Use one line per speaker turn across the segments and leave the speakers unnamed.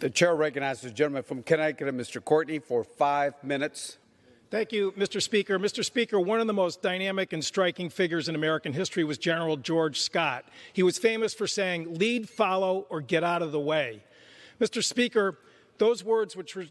The chair recognizes the gentleman from Connecticut, Mr. Courtney, for 5 minutes.
Thank you, Mr. Speaker. Mr. Speaker, one of the most dynamic and striking figures in American history was General George Scott. He was famous for saying, "Lead, follow, or get out of the way." Mr. Speaker, those words, which were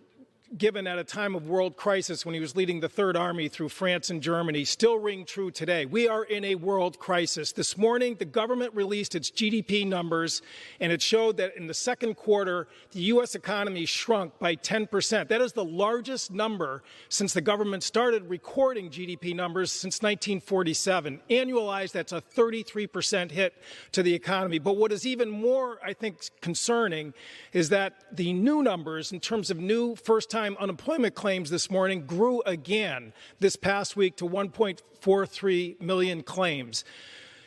given at a time of world crisis when he was leading the Third Army through France and Germany, still ring true today. We are in a world crisis. This morning, the government released its GDP numbers, and it showed that in the second quarter, the U.S. economy shrunk by 10%. That is the largest number since the government started recording GDP numbers since 1947. Annualized, that's a 33% hit to the economy. But what is even more, I think, concerning is that the new numbers in terms of new first-time unemployment claims this morning grew again this past week to 1.43 million claims.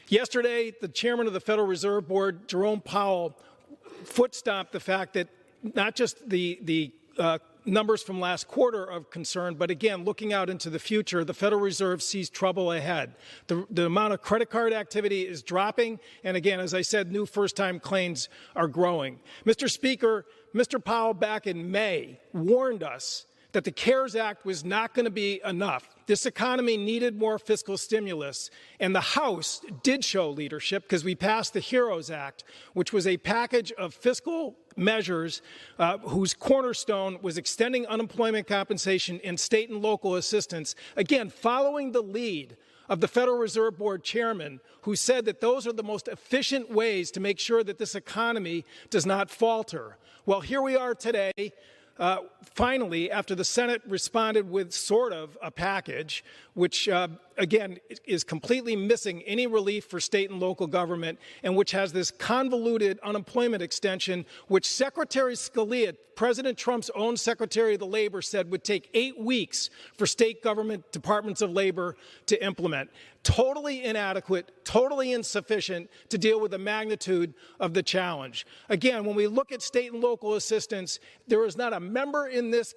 Yesterday, the chairman of the Federal Reserve Board, Jerome Powell, foot-stomped the fact that not just the numbers from last quarter are of concern, but again, looking out into the future, the Federal Reserve sees trouble ahead. The amount of credit card activity is dropping, and again, as I said, new first-time claims are growing. Mr. Speaker, Mr. Powell back in May warned us that the CARES Act was not going to be enough. This economy needed more fiscal stimulus, and the House did show leadership because we passed the HEROES Act, which was a package of fiscal measures whose cornerstone was extending unemployment compensation and state and local assistance, again, following the lead of the Federal Reserve Board chairman, who said that those are the most efficient ways to make sure that this economy does not falter. Well, here we are today. Finally, after the Senate responded with sort of a package, which, again, is completely missing any relief for state and local government, and which has this convoluted unemployment extension, which Secretary Scalia, President Trump's own Secretary of the Labor, said would take 8 weeks for state government departments of labor to implement. Totally inadequate, totally insufficient to deal with the magnitude of the challenge. Again, when we look at state and local assistance, there is not a member in this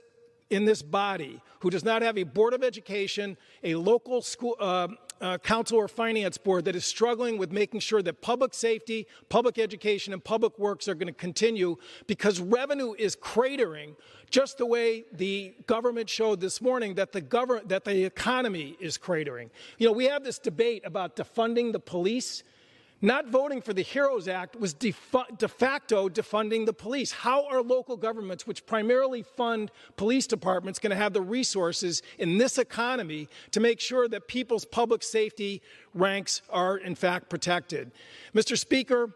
body who does not have a board of education, a local school council or finance board that is struggling with making sure that public safety, public education, and public works are going to continue, because revenue is cratering, just the way the government showed this morning that the economy is cratering. You know, we have this debate about defunding the police. Not voting for the HEROES Act was de facto defunding the police. How are local governments, which primarily fund police departments, going to have the resources in this economy to make sure that people's public safety ranks are, in fact, protected? Mr. Speaker,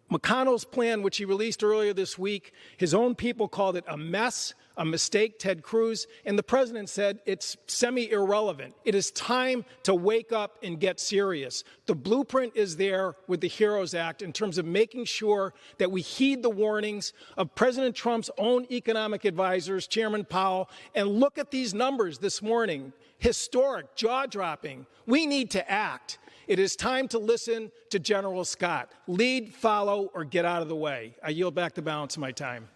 McConnell's plan, which he released earlier this week, his own people called it a mess, a mistake, Ted Cruz, and the president said it's semi-irrelevant. It is time to wake up and get serious. The blueprint is there with the HEROES Act in terms of making sure that we heed the warnings of President Trump's own economic advisors, Chairman Powell, and look at these numbers this morning. Historic, jaw-dropping. We need to act. It is time to listen to General Scott. Lead, follow, or get out of the way. I yield back the balance of my time.